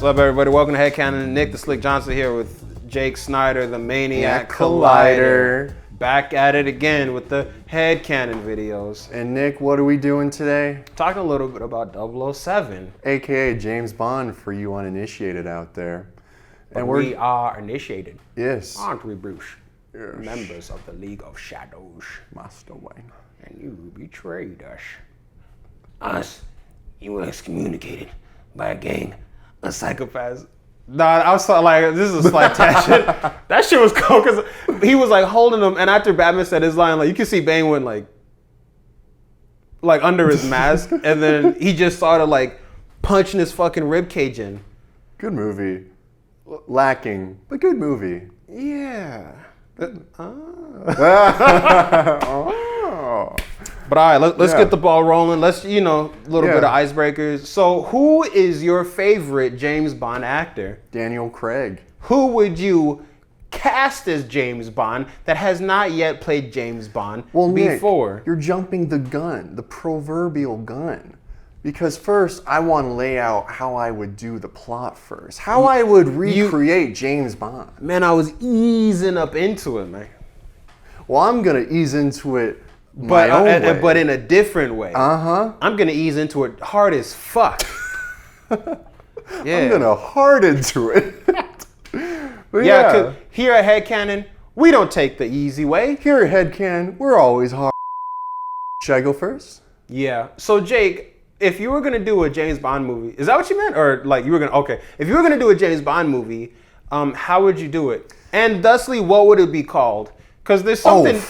What's up, everybody? Welcome to HeadCanon. Nick the Slick Johnson here with Jake Snyder, the Maniac Collider. Back at it again with the HeadCanon videos. And Nick, what are we doing today? Talking a little bit about 007. AKA James Bond for you uninitiated out there. And we are initiated. Yes. Aren't we, Bruce? Yes. Members of the League of Shadows. Master Wayne. And you betrayed us. Us? You were excommunicated by a gang of psychopaths. Nah, I was like, this is a slight tangent. That shit was cool because he was like holding him, and after Batman said his line, like you can see Bane went like under his mask, and then he just started like punching his fucking rib cage in. Good movie. Lacking, but good movie. Yeah. Oh. But all right, let's get the ball rolling. Let's, a little bit of icebreakers. So who is your favorite James Bond actor? Daniel Craig. Who would you cast as James Bond that has not yet played James Bond before? Nick, you're jumping the gun, the proverbial gun. Because first, I want to lay out how I would do the plot first. How I would recreate James Bond. Man, I was easing up into it, man. Well, I'm going to ease into it my own way. But in a different way. Uh-huh. I'm going to ease into it hard as fuck. Yeah. I'm going to hard into it. But yeah, because here at HeadCanon, we don't take the easy way. Here at HeadCanon, we're always hard. Should I go first? Yeah. So, Jake, if you were going to do a James Bond movie, is that what you meant? Or like you were going to, okay. If you were going to do a James Bond movie, how would you do it? And thusly, what would it be called? Because there's something,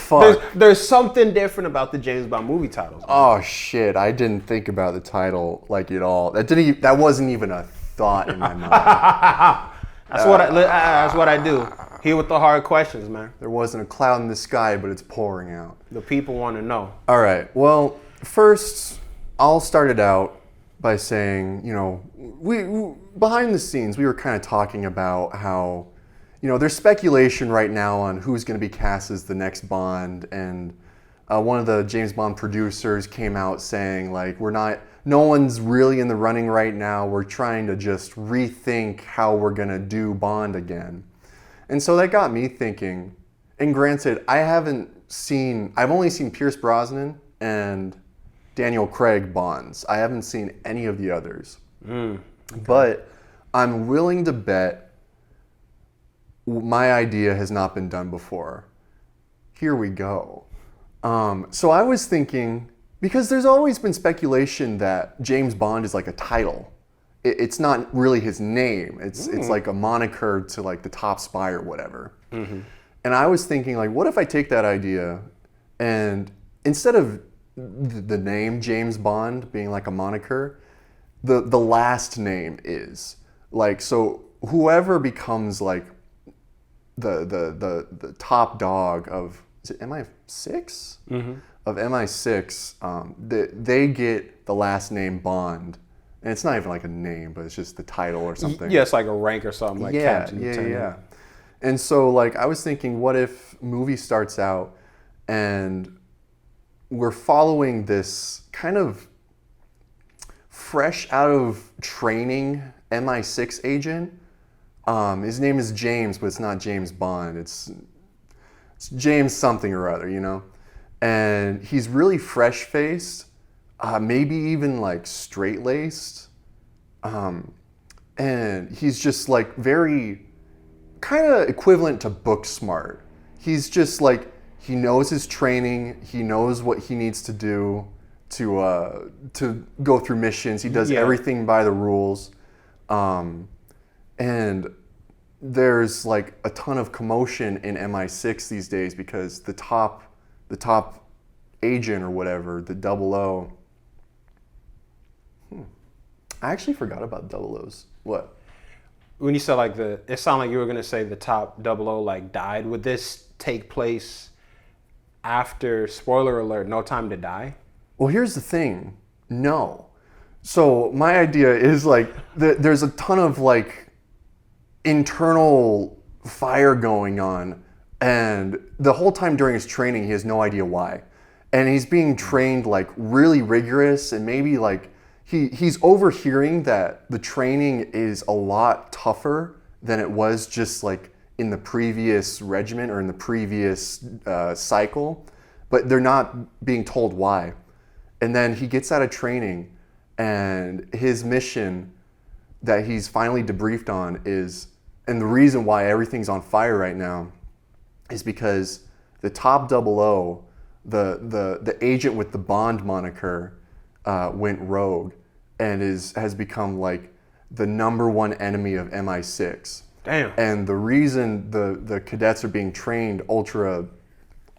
there's something different about the James Bond movie titles. Oh shit! I didn't think about the title like at all. That wasn't even a thought in my mind. That's what I do. Here with the hard questions, man. There wasn't a cloud in the sky, but it's pouring out. The people want to know. All right. Well, first, I'll start it out by saying, we behind the scenes, we were kind of talking about how, there's speculation right now on who's going to be cast as the next Bond, and one of the James Bond producers came out saying, like, no one's really in the running right now. We're trying to just rethink how we're going to do Bond again. And so that got me thinking, and granted, I've only seen Pierce Brosnan and Daniel Craig Bonds. I haven't seen any of the others. Okay. But I'm willing to bet my idea has not been done before. Here we go. So I was thinking, because there's always been speculation that James Bond is like a title. It's not really his name. It's like a moniker to like the top spy or whatever. Mm-hmm. And I was thinking, like, what if I take that idea and instead of the name James Bond being like a moniker, the last name is like, so whoever becomes like the top dog of, is it MI6? Mm-hmm. Of MI6, they get the last name Bond, and it's not even like a name, but it's just the title or something. Yeah, it's like a rank or something, like Captain Lieutenant. Yeah. And so like I was thinking, what if movie starts out and we're following this kind of fresh out of training MI6 agent. His name is James, but it's not James Bond. It's James something or other, And he's really fresh-faced, maybe even like straight-laced. And he's just like very kind of equivalent to book smart. He's just like, he knows his training. He knows what he needs to do to go through missions. He does everything by the rules. And there's like a ton of commotion in MI6 these days because the top agent or whatever, the 00. I actually forgot about 00s. What? When you said like it sounded like you were gonna say the top 00 like died. Would this take place after, spoiler alert, No Time to Die? Well, here's the thing. No. So my idea is like there's a ton of like internal fire going on, and the whole time during his training he has no idea why, and he's being trained like really rigorous, and maybe like he's overhearing that the training is a lot tougher than it was just like in the previous regiment or in the previous cycle, but they're not being told why. And then he gets out of training, and his mission that he's finally debriefed on is, and the reason why everything's on fire right now is because the top 00, the agent with the Bond moniker, went rogue and has become like the #1 enemy of MI6. Damn. And the reason the cadets are being trained ultra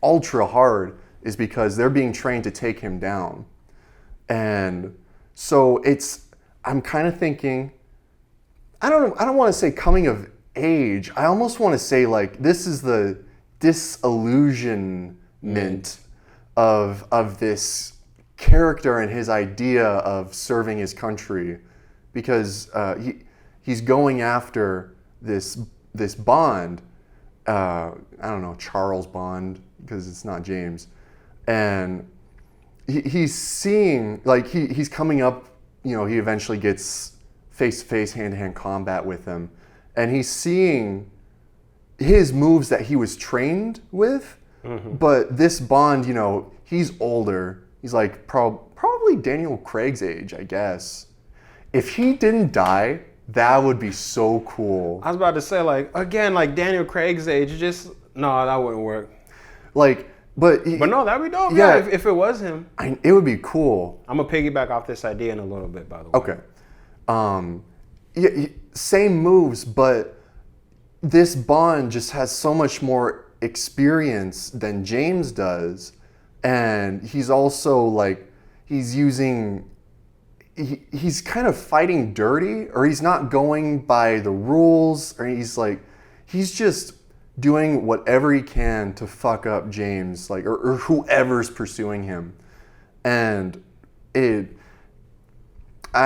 hard is because they're being trained to take him down. And so I'm kind of thinking, I don't want to say coming of age. I almost want to say like this is the disillusionment of this character and his idea of serving his country, because he's going after this Bond. I don't know, Charles Bond, because it's not James, and he's seeing like he's coming up. You know, he eventually gets face-to-face, hand-to-hand combat with him, and he's seeing his moves that he was trained with. Mm-hmm. But this Bond, you know, he's older. He's like probably Daniel Craig's age, I guess. If he didn't die, that would be so cool. I was about to say, like, again, like Daniel Craig's age, no, that wouldn't work. Like, but no, that'd be dope. Yeah, if it was him, it would be cool. I'm gonna piggyback off this idea in a little bit, by the way. Okay. Same moves, but this Bond just has so much more experience than James does, and he's also like he's kind of fighting dirty, or he's not going by the rules, or he's just doing whatever he can to fuck up James, like or whoever's pursuing him. And I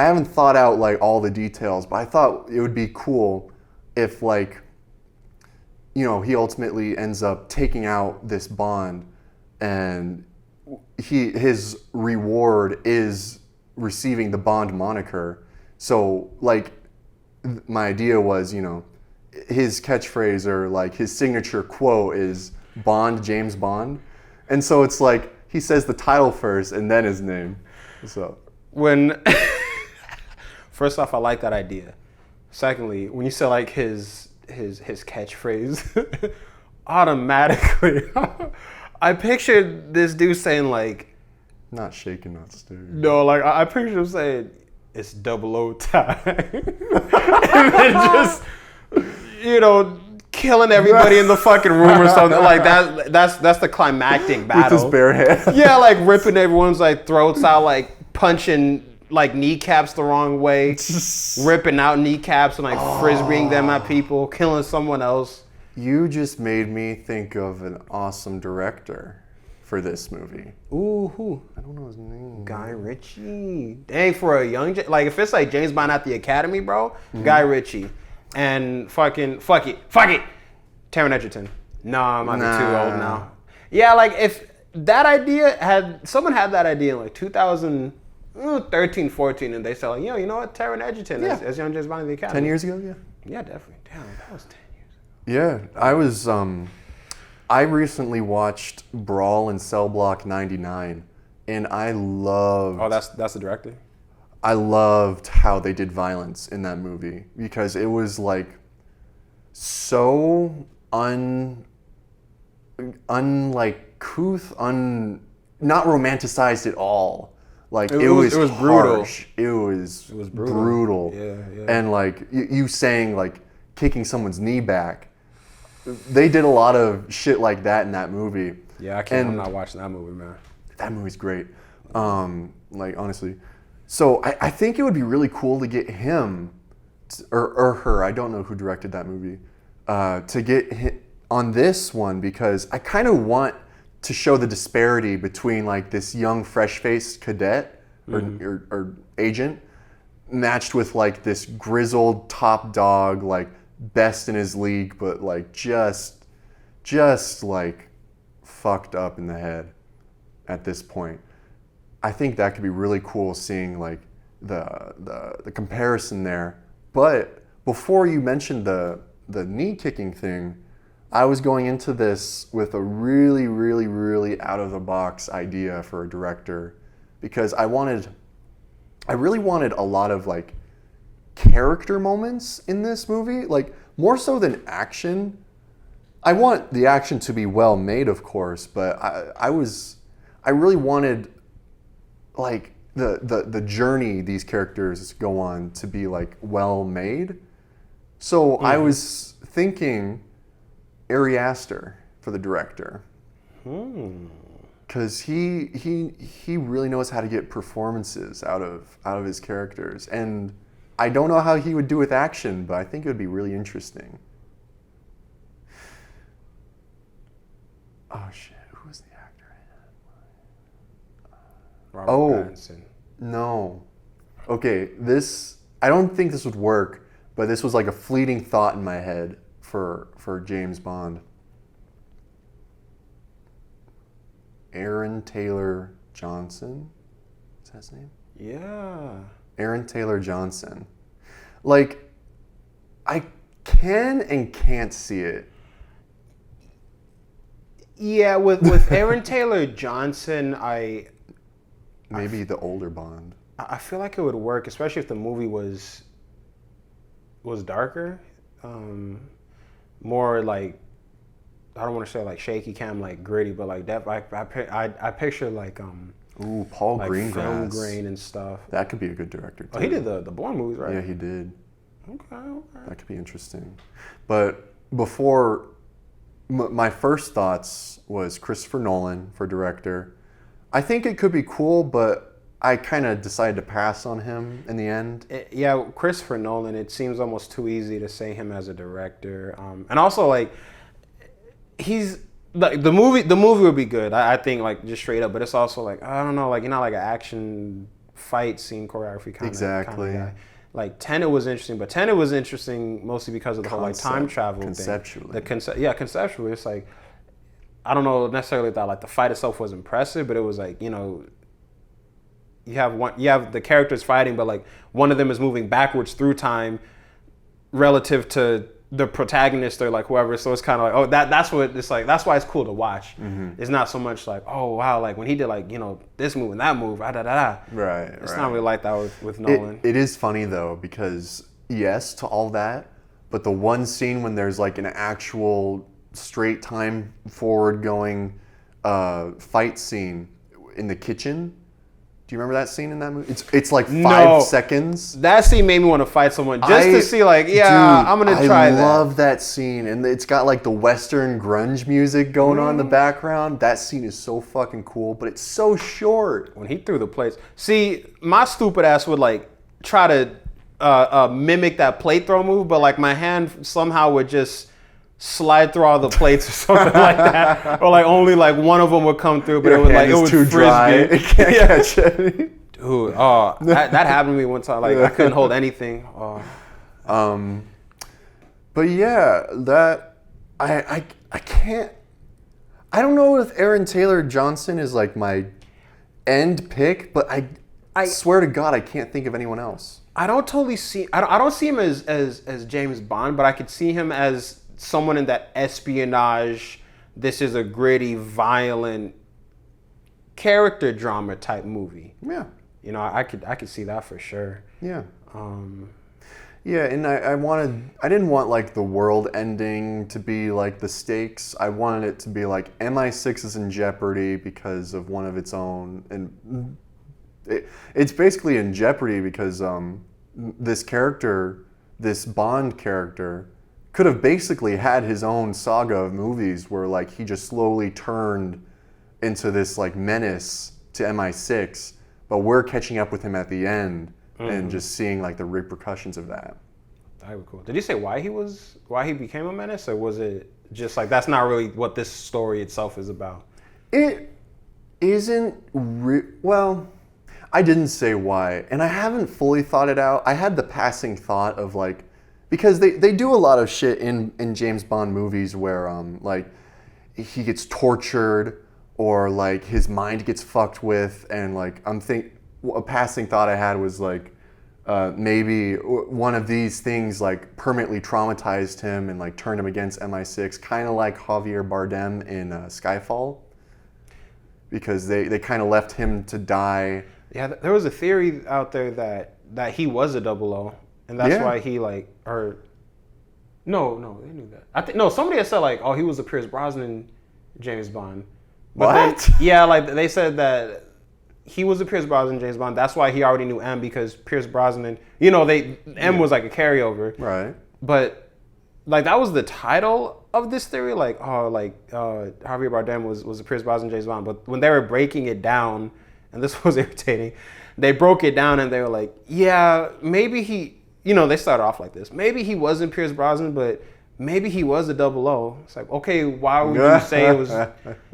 haven't thought out like all the details, but I thought it would be cool if, like, you know, he ultimately ends up taking out this Bond, and his reward is receiving the Bond moniker. So, like, my idea was, you know, his catchphrase or like his signature quote is Bond, James Bond. And so it's like he says the title first and then his name. So first off, I like that idea. Secondly, when you say like his catchphrase, automatically I pictured this dude saying like, not shaking, not stirring. No, like I pictured him saying it's 00 time. And then just, you know, killing everybody in the fucking room or something like that. That's the climactic battle. With his bare hand. Yeah, like ripping everyone's like throats out, like punching like kneecaps the wrong way, ripping out kneecaps and like frisbeeing them at people, killing someone else. You just made me think of an awesome director for this movie. Ooh, who? I don't know his name. Guy Ritchie. Dang, for a young, like if it's like James Bond at the Academy, bro, Guy Ritchie. And fuck it. Taron Egerton. No, I might be too old now. Yeah, like if that idea someone had that idea in like 2013, 14, and they said like, you know what, Taron Egerton as young James Bond at the Academy. 10 years ago, yeah. Yeah, definitely. Damn, that was 10 years Yeah, ago. I recently watched Brawl in Cell Block 99, and I loved... Oh, that's the director? I loved how they did violence in that movie, because it was like so not romanticized at all. Like it was brutal. It was brutal. Yeah. And like you saying like kicking someone's knee back, they did a lot of shit like that in that movie. Yeah, I'm not watching that movie, man. That movie's great. Like honestly. So I think it would be really cool to get him, or her, I don't know who directed that movie, to get him on this one, because I kind of want to show the disparity between like this young, fresh-faced cadet or agent matched with like this grizzled top dog, like best in his league, but like just like fucked up in the head at this point. I think that could be really cool, seeing like the comparison there. But before you mentioned the knee kicking thing, I was going into this with a really, really, really out of the box idea for a director, because I really wanted a lot of like character moments in this movie, like more so than action. I want the action to be well made, of course, but I really wanted like the journey these characters go on to be like well made. So I was thinking Ari Aster for the director, because he really knows how to get performances out of his characters, and I don't know how he would do with action, but I think it would be really interesting. Oh shit! Who was the actor? Robert Pattinson. No. Okay, I don't think this would work, but this was like a fleeting thought in my head for James Bond. Aaron Taylor Johnson? Is that his name? Yeah. Aaron Taylor Johnson. Like, I can and can't see it. Yeah, with Aaron Taylor Johnson, Maybe the older Bond. I feel like it would work, especially if the movie was darker, more like, I don't want to say like shaky cam, like gritty, but like that. I picture like Paul like Greengrass. film grain and stuff. That could be a good director too. Oh, he did the Bourne movies, right? Yeah, he did. Okay. That could be interesting. But before, my first thoughts was Christopher Nolan for director. I think it could be cool, but I kind of decided to pass on him in the end. Yeah, Christopher Nolan, it seems almost too easy to say him as a director. And also, like, he's like the movie would be good, I think, like, just straight up, but it's also like, I don't know, like, you're not like an action fight scene choreography kind Exactly. of guy. Like, Tenet was interesting, but Tenet was interesting mostly because of the whole like time travel conceptually. thing. Conceptually, it's like, I don't know necessarily that like the fight itself was impressive, but it was like, you know, you have the characters fighting, but like one of them is moving backwards through time relative to the protagonist or like whoever. So it's kind of like, oh, that's what it's like. That's why it's cool to watch. It's not so much like, oh wow, like when he did like, you know, this move and that move, Right. It's not really like that with Nolan. It is funny though, because yes to all that, but the one scene when there's like an actual straight time forward going fight scene in the kitchen. Do you remember that scene in that movie? It's like 5 seconds. That scene made me want to fight someone just to see like, yeah, dude, I'm gonna try that. I love that scene, and it's got like the Western grunge music going on in the background. That scene is so fucking cool, but it's so short. When he threw the plates. See, my stupid ass would like try to mimic that plate throw move, but like my hand somehow would just slide through all the plates or something like that, or like only like one of them would come through, but it was too dry. It can't catch it. Dude, that happened to me one time. Like I couldn't hold anything. But yeah, that I can't. I don't know if Aaron Taylor Johnson is like my end pick, but I swear to God, I can't think of anyone else. I don't totally see. I don't see him as James Bond, but I could see him as someone in that espionage, this is a gritty, violent character drama type movie. Yeah. You know, I could see that for sure. Yeah. Yeah, and I didn't want like the world ending to be like the stakes. I wanted it to be like MI6 is in jeopardy because of one of its own, and it's basically in jeopardy because this character, this Bond character, could have basically had his own saga of movies where like he just slowly turned into this like menace to MI6, but we're catching up with him at the end and just seeing like the repercussions of that. That would be cool. Did you say why he became a menace, or was it just like that's not really what this story itself is about? It isn't well, I didn't say why, and I haven't fully thought it out. I had the passing thought of like, because they do a lot of shit in James Bond movies where like he gets tortured or like his mind gets fucked with, and like a passing thought I had was like, maybe one of these things like permanently traumatized him and like turned him against MI6, kind of like Javier Bardem in Skyfall, because they kind of left him to die. Yeah, there was a theory out there that he was a 00, and that's why he like, or no, they knew that. I think no, somebody had said like, oh, he was a Pierce Brosnan James Bond. But What? Then, yeah, like they said that he was a Pierce Brosnan James Bond. That's why he already knew M, because Pierce Brosnan, M was like a carryover. Right. But like that was the title of this theory, like Javier Bardem was a Pierce Brosnan James Bond. But when they were breaking it down, and this was irritating, they broke it down and they were like, yeah, maybe he, they started off like this. Maybe he wasn't Pierce Brosnan, but maybe he was a 00. It's like, okay, why would you say it was?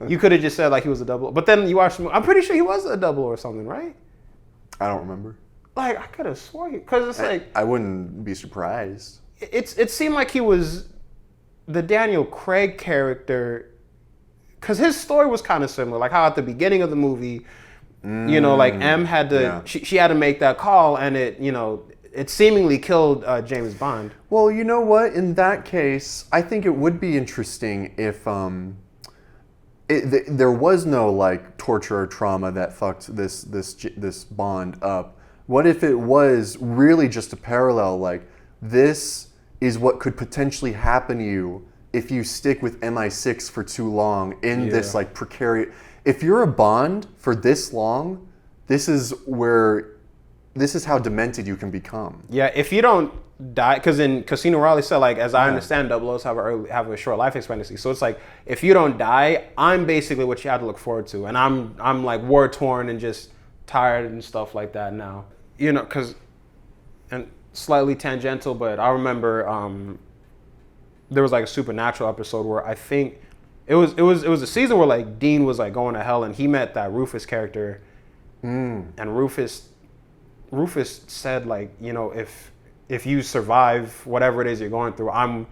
You could have just said like he was a 00. But then you watch the movie, I'm pretty sure he was a 00 or something, right? I don't remember. Like I could have sworn, because it's like I wouldn't be surprised. it seemed like he was the Daniel Craig character, because his story was kind of similar. Like how at the beginning of the movie, like M had to, she had to make that call, and it seemingly killed James Bond. Well, you know what? In that case, I think it would be interesting if there was no like torture or trauma that fucked this Bond up. What if it was really just a parallel? Like, this is what could potentially happen to you if you stick with MI6 for too long in this like precarious. If you're a Bond for this long, this is how demented you can become. Yeah, if you don't die, because in Casino Royale said, like, as I understand, 00s have a short life expectancy. So it's like, if you don't die, I'm basically what you have to look forward to, and I'm like war torn and just tired and stuff like that now. And slightly tangential, but I remember there was like a Supernatural episode where I think it was a season where like Dean was like going to hell, and he met that Rufus character, and Rufus said like, if you survive whatever it is you're going through, I'm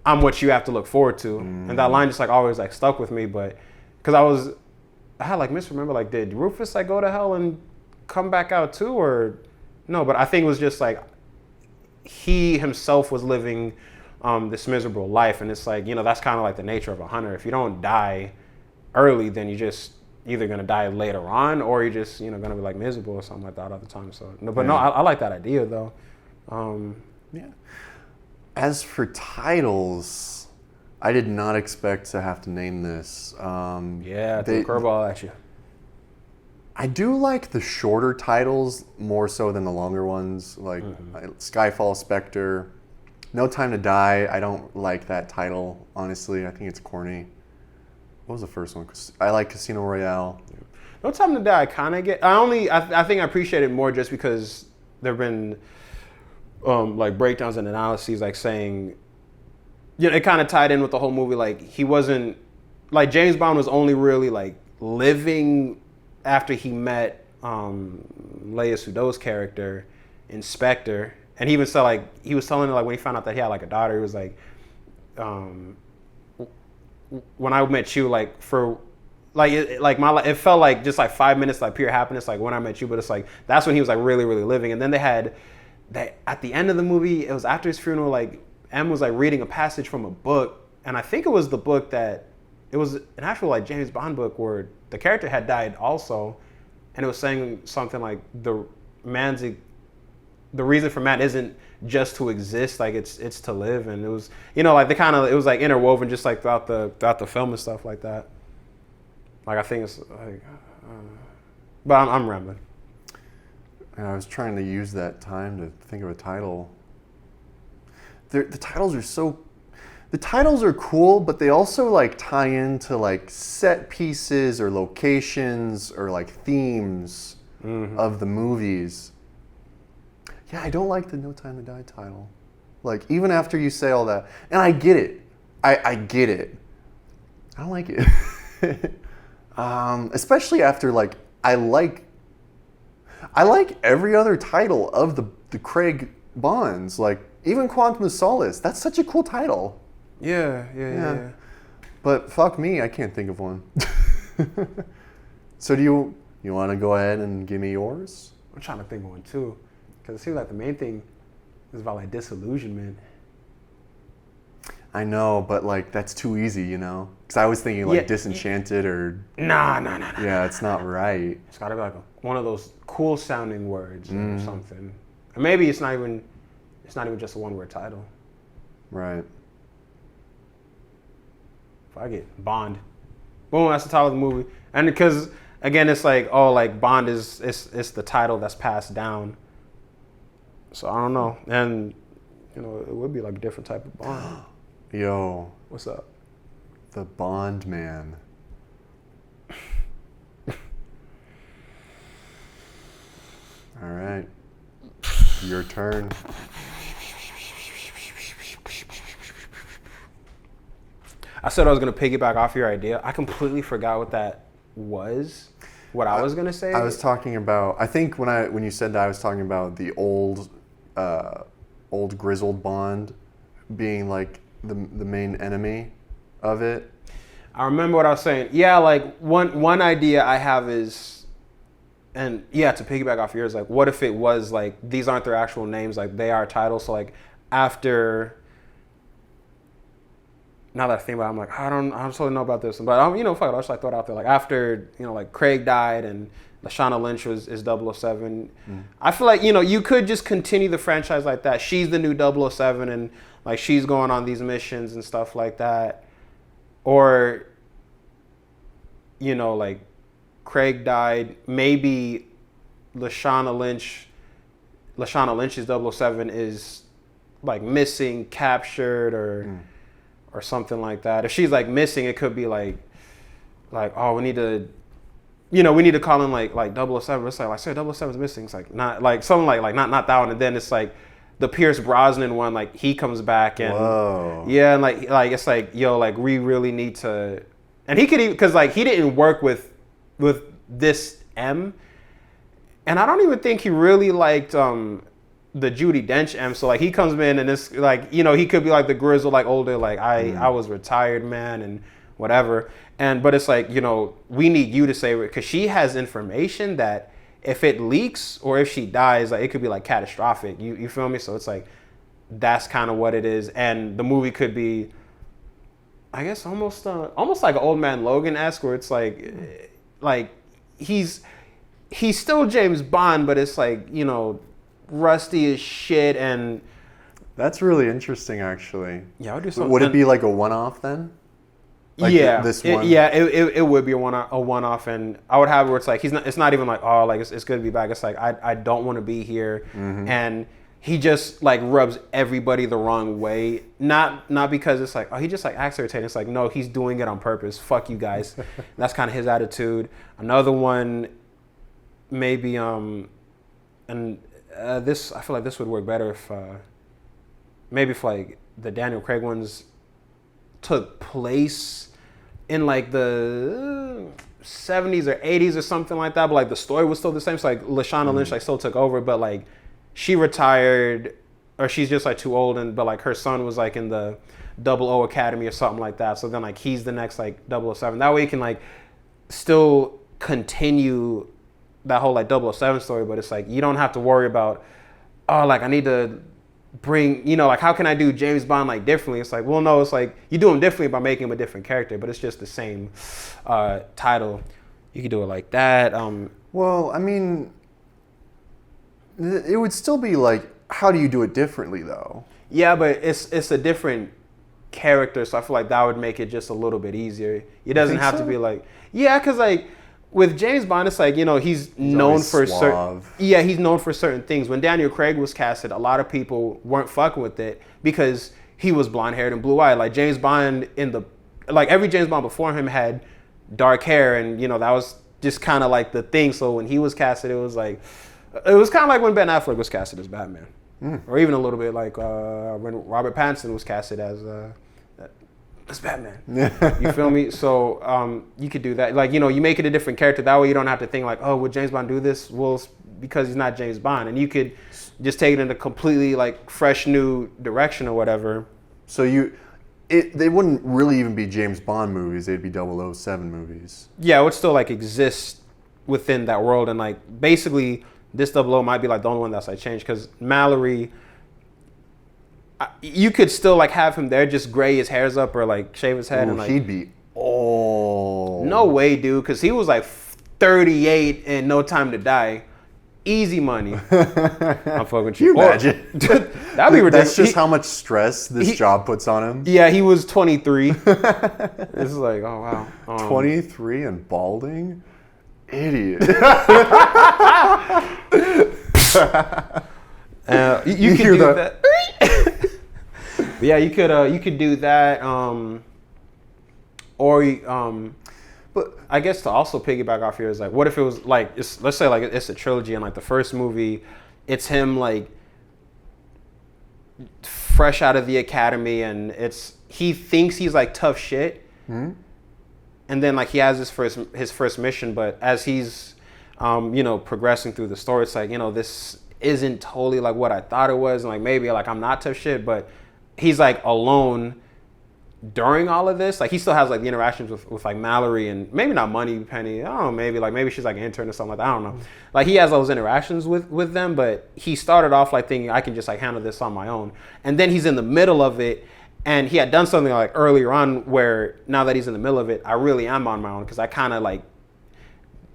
what you have to look forward to. And that line just like always like stuck with me, but because I had like misremember, like, did Rufus like go to hell and come back out too, or no? But I think it was just like he himself was living this miserable life, and it's like, that's kind of like the nature of a hunter. If you don't die early, then you just either gonna die later on, or you're just gonna be like miserable or something like that all the time. So I like that idea though. As for titles, I did not expect to have to name this. Threw a curveball at you. I do like the shorter titles more so than the longer ones, like Skyfall, Spectre, No Time to Die. I don't like that title, honestly. I think it's corny. What was the first one? I like Casino Royale. No Time to Die, I kind of get. I think I appreciate it more just because there have been like breakdowns and analyses, like saying, it kind of tied in with the whole movie. Like he wasn't, like James Bond was only really like living after he met Leia Sudol's character in Spectre, and he even said like he was telling her like when he found out that he had like a daughter, he was like, when I met you, like for like it felt like just like 5 minutes like pure happiness like when I met you, but it's like that's when he was like really really living. And then they had that at the end of the movie, it was after his funeral, like M was like reading a passage from a book, and I think it was the book that it was an actual like James Bond book where the character had died also, and it was saying something like the reason for man isn't just to exist, like it's to live. And it was like it was like interwoven just like throughout the film and stuff like that. Like I think it's like, but I'm rambling. And I was trying to use that time to think of a title. The titles are cool, but they also like tie into like set pieces or locations or like themes of the movies. Yeah, I don't like the No Time to Die title. Like even after you say all that, and I get it. I get it. I don't like it. Especially after like I like every other title of the Craig Bonds, like even Quantum of Solace. That's such a cool title. Yeah. But fuck me, I can't think of one. So do you You want to go ahead and give me yours? I'm trying to think of one too, because it seems like the main thing is about like disillusionment. I know, but like that's too easy, you know? Because I was thinking like Yeah. disenchanted or Nah. yeah, it's not right. It's gotta be like one of those cool sounding words or something. And maybe it's not even just a one word title. Right. Fuck it, Bond. Boom, that's the title of the movie. And because again, it's like, oh, like Bond is it's the title that's passed down. So I don't know, and you know, it would be like a different type of Bond. Yo, What's up? the Bond man. All right, your turn. I said I was gonna piggyback off your idea. I completely forgot what that was. What I was gonna say. I was talking about. I think when you said that, I was talking about the old grizzled Bond being like the main enemy of it. I remember what I was saying. Yeah, like one idea I have is, and yeah, to piggyback off yours, like what if it was like these aren't their actual names, like they are titles. So like after. Now that I think about it, I'm like, I don't totally know about this. But, you know, fuck it, I'll just like throw it out there. Like, after, you know, like Craig died and Lashana Lynch is 007, I feel like, you know, you could just continue the franchise like that. She's the new 007 and, like, she's going on these missions and stuff like that. Or, you know, like, Craig died. Maybe Lashana Lynch's 007 is, like, missing, captured, or something like that. If she's like missing, it could be like oh, we need to call in like 007. It's like say 007's missing. It's like not like something like not that one. And then it's like the Pierce Brosnan one, like he comes back and Whoa. yeah, and like it's like, yo, like we really need to, and he could even, because like he didn't work with this M, and I don't even think he really liked the Judi Dench M. So like he comes in and it's like, you know, he could be like the grizzled, like older, like I was retired, man, and whatever. But it's like, you know, we need you to save it, because she has information that if it leaks or if she dies, like it could be like catastrophic. You feel me? So it's like that's kind of what it is. And the movie could be, I guess, almost like an Old Man Logan-esque, where it's like he's still James Bond, but it's like, you know, rusty as shit. And That's really interesting, actually. yeah, I would do something. Would it be like a one-off then? Like yeah, this one. It would be a one-off, and I would have it where it's like it's not even like, oh, like it's good to be back. It's like I don't want to be here, and he just like rubs everybody the wrong way. Not because it's like, oh, he just like acts irritating. It's like, no, he's doing it on purpose. Fuck you guys. That's kind of his attitude. Another one, maybe this, I feel like this would work better if maybe if like the Daniel Craig ones took place in like the 70s or 80s or something like that, but like the story was still the same. So like Lashana Lynch like still took over, but like she retired, or she's just like too old, but like her son was like in the 00 Academy or something like that. So then like he's the next like 007. That way you can like still continue that whole like 007 story, but it's like you don't have to worry about, oh, like I need to bring, you know, like how can I do James Bond like differently? It's like, well, no, it's like you do him differently by making him a different character, but it's just the same title. You could do it like that. Well, I mean, it would still be like, how do you do it differently though? Yeah, but it's a different character, so I feel like that would make it just a little bit easier. It doesn't have to be like, yeah, because like with James Bond, it's like, you know, he's known for certain. Yeah, he's known for certain things. When Daniel Craig was casted, a lot of people weren't fucking with it because he was blonde haired and blue eyed. Like James Bond every James Bond before him had dark hair, and you know that was just kind of like the thing. So when he was casted, it was kind of like when Ben Affleck was casted as Batman, or even a little bit like when Robert Pattinson was casted as Batman. You feel me? So you could do that. Like, you know, you make it a different character. That way you don't have to think like, oh, would James Bond do this? Well, because he's not James Bond. And you could just take it in a completely like fresh new direction or whatever. So they wouldn't really even be James Bond movies. They'd be 007 movies. Yeah, it would still like exist within that world, and like basically this 00 might be like the only one that's like changed because Mallory. You could still like have him there, just gray his hairs up or like shave his head, and like he'd be old. No way, dude, because he was like 38 in No Time to Die. Easy money. I'm fucking with you. Can you imagine? That'd be ridiculous. That's just how much stress this job puts on him. Yeah, he was 23. This is like, oh wow. 23 and balding? Idiot. You could do that. Yeah, you could do that. But I guess to also piggyback off here is like, what if it was like, let's say like it's a trilogy, and like the first movie, it's him like fresh out of the academy, and he thinks he's like tough shit, and then like he has his first mission, but as he's progressing through the story, it's like, this isn't totally like what I thought it was, and like maybe like I'm not tough shit, but he's like alone during all of this. Like he still has like the interactions with like Mallory, and maybe not Moneypenny. I don't know, maybe she's like an intern or something like that. I don't know. Like he has those interactions with them, but he started off like thinking I can just like handle this on my own. And then he's in the middle of it, and he had done something like earlier on where now that he's in the middle of it, I really am on my own, because I kind of like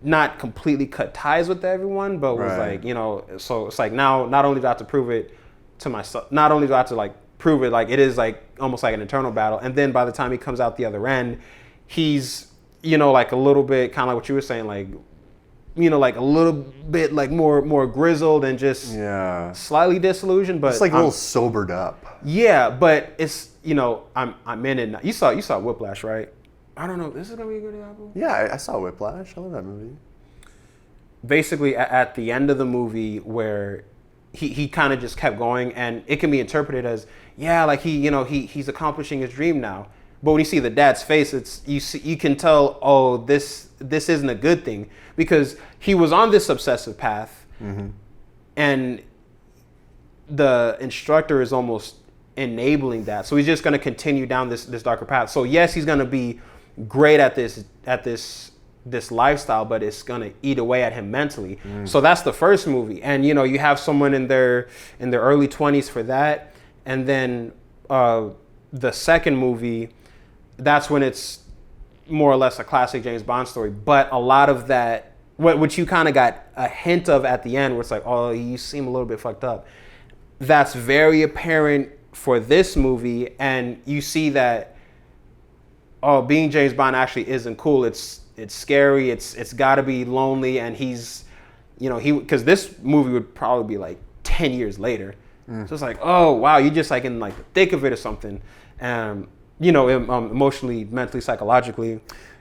not completely cut ties with everyone, but was like, so it's like now not only do I have to prove it to myself, not only do I have to like prove it, like it is like almost like an internal battle, and then by the time he comes out the other end, he's like a little bit kind of like what you were saying, like like a little bit like more grizzled and just slightly disillusioned, but it's like a little sobered up. Yeah, but it's I'm in it now. You saw Whiplash, right? I don't know. This is gonna be a good example. Yeah, I saw Whiplash. I love that movie. Basically, at the end of the movie, where he kind of just kept going, and it can be interpreted as like he's accomplishing his dream now. But when you see the dad's face, it's you can tell, oh, this isn't a good thing, because he was on this obsessive path, and the instructor is almost enabling that. So he's just going to continue down this darker path. So yes, he's going to be great at this lifestyle, but it's going to eat away at him mentally. So that's the first movie, and you have someone in their early 20s for that, and then the second movie, that's when it's more or less a classic James Bond story. But a lot of that, which you kind of got a hint of at the end, where it's like, oh, you seem a little bit fucked up, that's very apparent for this movie. And you see that, oh, being James Bond actually isn't cool. It's scary. It's got to be lonely. And he's, because this movie would probably be like 10 years later. So it's like, oh wow, you're just like in like the thick of it or something. Emotionally, mentally, psychologically.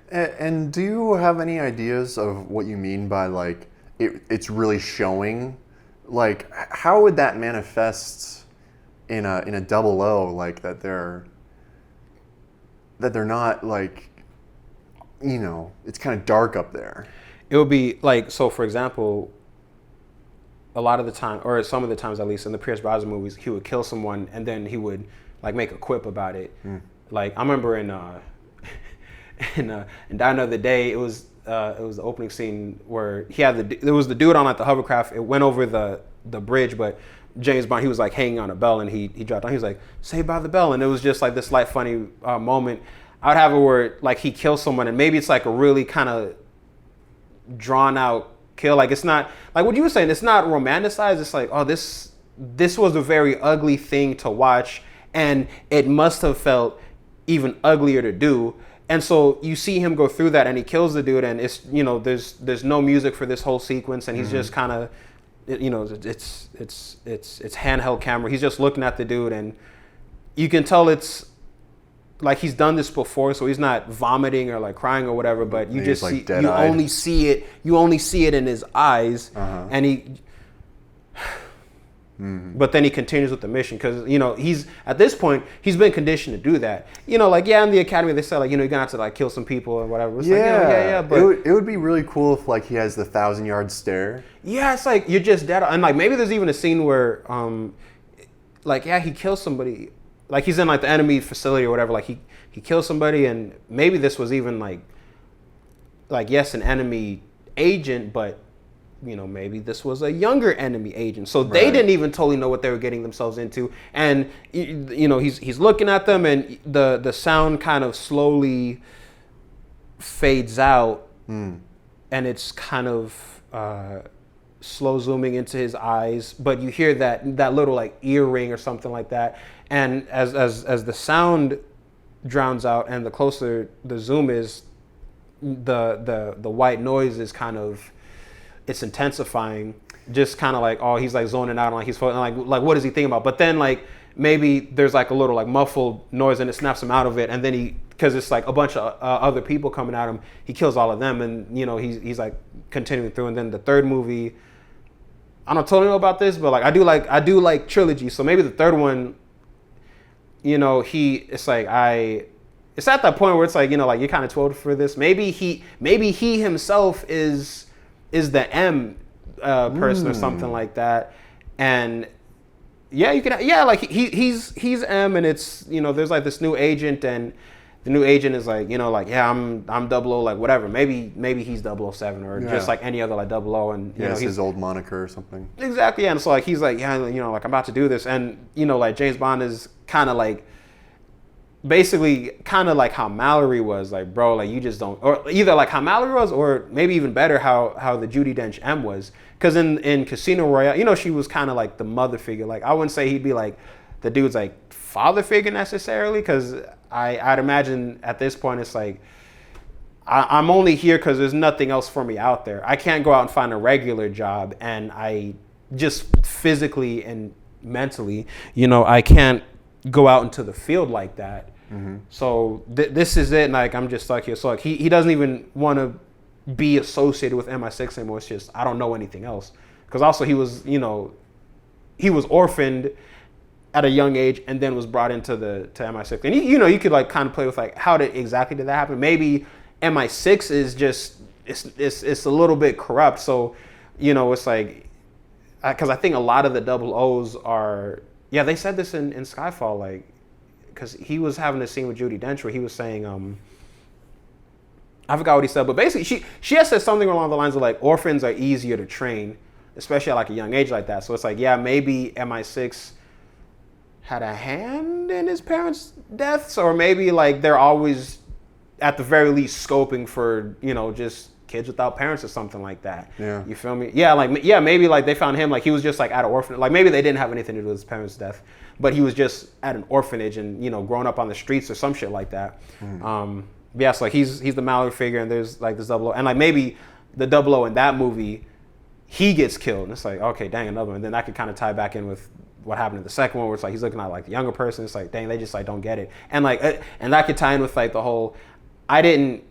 And do you have any ideas of what you mean by like it's really showing? Like, how would that manifest in a 00, like that they're not like, it's kind of dark up there. It would be like, so for example, a lot of the time, or some of the times at least in the Pierce Brosnan movies, he would kill someone and then he would like make a quip about it. Like I remember in Die Another Day, it was the opening scene where there was the dude on like the hovercraft. It went over the bridge, but James Bond, he was like hanging on a bell, and he dropped down. He was like, "Saved by the Bell," and it was just like this light funny moment. I would have it where like he kills someone, and maybe it's like a really kind of drawn out kill. Like it's not like what you were saying. It's not romanticized. It's like, oh, this was a very ugly thing to watch, and it must have felt even uglier to do. And so you see him go through that, and he kills the dude, and it's there's no music for this whole sequence, and he's just kind of it's handheld camera. He's just looking at the dude, and you can tell it's like he's done this before, so he's not vomiting or like crying or whatever. But you just like see, only see it in his eyes, and he. But then he continues with the mission because he's at this point he's been conditioned to do that. Like in the academy they said like you're gonna have to like kill some people or whatever. It's but it would be really cool if like he has the 1,000-yard stare. Yeah, it's like you're just dead, and like maybe there's even a scene where he kills somebody, like he's in like the enemy facility or whatever. Like he kills somebody, and maybe this was even like yes, an enemy agent, but maybe this was a younger enemy agent, so they Right. didn't even totally know what they were getting themselves into. And he's looking at them, and the sound kind of slowly fades out, and it's kind of slow zooming into his eyes, but you hear that little like ear ring or something like that. And as the sound drowns out and the closer the zoom is, the white noise is kind of, it's intensifying, just kind of like, oh, he's like zoning out, and like he's floating, like what is he thinking about? But then like maybe there's like a little like muffled noise, and it snaps him out of it, and then because it's like a bunch of other people coming at him, he kills all of them, and he's like continuing through. And then the third movie, I don't totally know about this, but like I do like trilogy, so maybe the third one, it's at that point where it's like, like you're kind of too old for this. Maybe he himself is the M person or something like that. And yeah, like he's M, and it's, there's like this new agent, and the new agent is like, like, yeah, I'm 00, like whatever. Maybe he's 007 or just like any other like 00, and it's his old moniker or something. Exactly. Yeah. And so like he's like, yeah, like I'm about to do this, and like James Bond is kind of like, basically kind of like how Mallory was, like, bro, like you just don't, or either like how Mallory was, or maybe even better how the Judi Dench M was. Because in Casino Royale, she was kind of like the mother figure. Like I wouldn't say he'd be like the dude's like father figure necessarily, because I'd imagine at this point it's like, I'm only here because there's nothing else for me out there. I can't go out and find a regular job, and I just physically and mentally, I can't go out into the field like that. Mm-hmm. So this is it, and like I'm just stuck here. So like he doesn't even want to be associated with MI6 anymore. It's just I don't know anything else. Because also he was orphaned at a young age, and then was brought into to MI6. And you could like kind of play with like how did that happen? Maybe MI6 is just it's a little bit corrupt. So it's like, because I think a lot of the double O's are, yeah, they said this in Skyfall, like, because he was having a scene with Judi Dench where he was saying, I forgot what he said, but basically she has said something along the lines of like, orphans are easier to train, especially at like a young age like that. So it's like, yeah, maybe MI6 had a hand in his parents' deaths, or maybe like they're always at the very least scoping for, just kids without parents or something like that. Yeah. You feel me? Yeah, like, yeah, maybe like they found him, like he was just like at an orphanage. Like maybe they didn't have anything to do with his parents' death, but he was just at an orphanage and, growing up on the streets or some shit like that. Yeah, so like he's the Mallory figure, and there's like this 00, and like maybe the 00 in that movie, he gets killed, and it's like, okay, dang, another one. And then that could kind of tie back in with what happened in the second one, where it's like he's looking at like the younger person. It's like, dang, they just like don't get it. And like, and that could tie in with like the whole, I didn't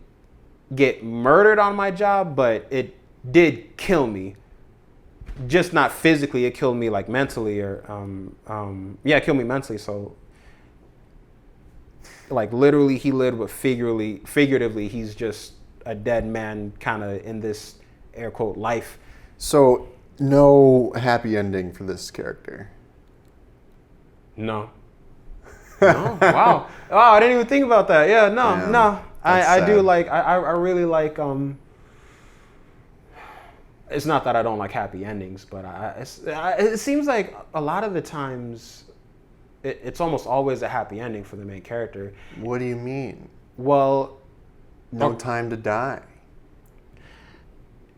get murdered on my job, but it did kill me. Just not physically, it killed me like mentally, or it killed me mentally. So like literally he lived, but figuratively he's just a dead man kind of in this air quote life. So no happy ending for this character. No. Wow. Oh, I didn't even think about that. Yeah, no. I do like, I really like, it's not that I don't like happy endings, but it seems like a lot of the times it's almost always a happy ending for the main character. What do you mean? Well, No Time to Die.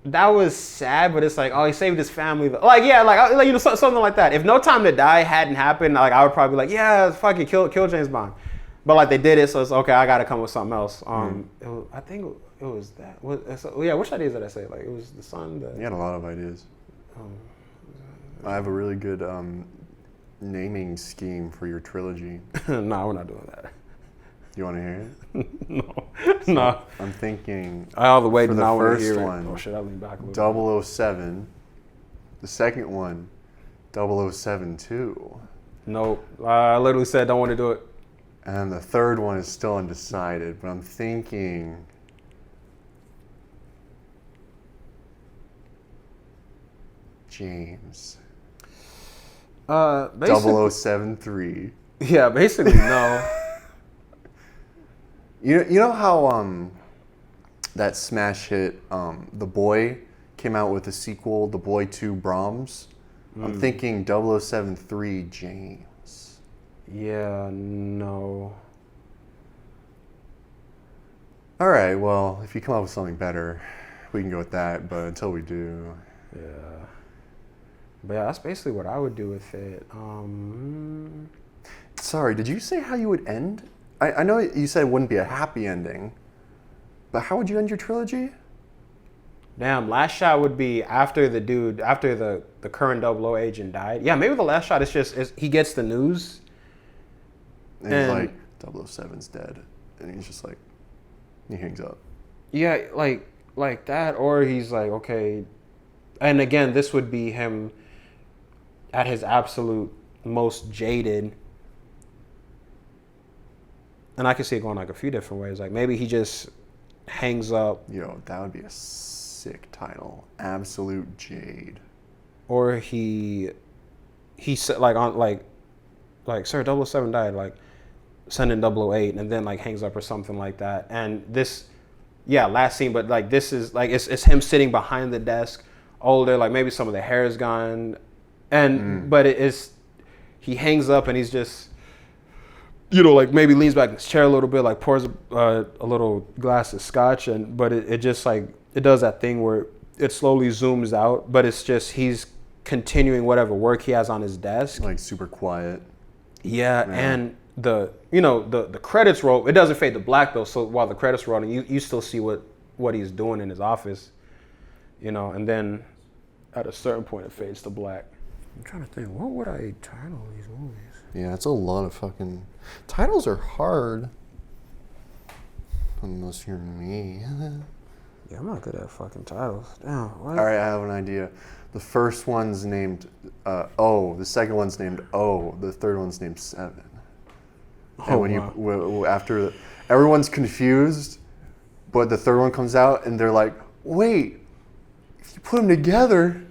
That was sad, but it's like, oh, he saved his family. Like, yeah, like something like that. If No Time to Die hadn't happened, like I would probably be like, yeah, fucking kill James Bond. But like they did it, so it's okay. I got to come with something else. I think it was that. Which ideas did I say? Like it was the sun. You had a lot of ideas. I have a really good naming scheme for your trilogy. No, we're not doing that. You want to hear it? No. I'm thinking. All the way for the now first one. Oh shit! I lean back a little. 007. The second one, 007 2. Nope. I literally said don't want to do it. And the third one is still undecided, but I'm thinking James. 007 3. Yeah, basically no. You know how that smash hit, The Boy, came out with a sequel, The Boy 2 Brahms. I'm thinking 0073 James. Yeah, no. All right, well, if you come up with something better, we can go with that. But until we do, Yeah. But yeah, that's basically what I would do with it. sorry, did you say how you would end? I know you said it wouldn't be a happy ending, but how would you end your trilogy? Damn, last shot would be after the current 00 agent died. Yeah, maybe the last shot is he gets the news. And he's like, 007's dead. And he's just like, he hangs up. Yeah, like that, or he's like, okay. And again, this would be him at his absolute most jaded. And I can see it going like a few different ways. Like maybe he just hangs up. Yo, that would be a sick title. Absolute Jade. Or he said like sir, 007 died, like send in 008 and then like hangs up or something like that. And this, yeah, last scene, but like this is like it's him sitting behind the desk, older, like maybe some of the hair is gone, and but it is he hangs up and he's just, you know, like maybe leans back in his chair a little bit, like pours a little glass of scotch, but it just like it does that thing where it slowly zooms out, but it's just he's continuing whatever work he has on his desk, like super quiet. Yeah. And the credits roll. It doesn't fade to black though, so while the credits rolling, you still see what he's doing in his office, you know, and then at a certain point it fades to black. I'm trying to think, what would I title these movies? Yeah, it's a lot of fucking titles are hard. Unless you're me. Yeah, I'm not good at fucking titles. Damn. What? All right, I have an idea. The first one's named O. The second one's named O. The third one's named 7. And when after everyone's confused, but the third one comes out and they're like, wait, if you put them together,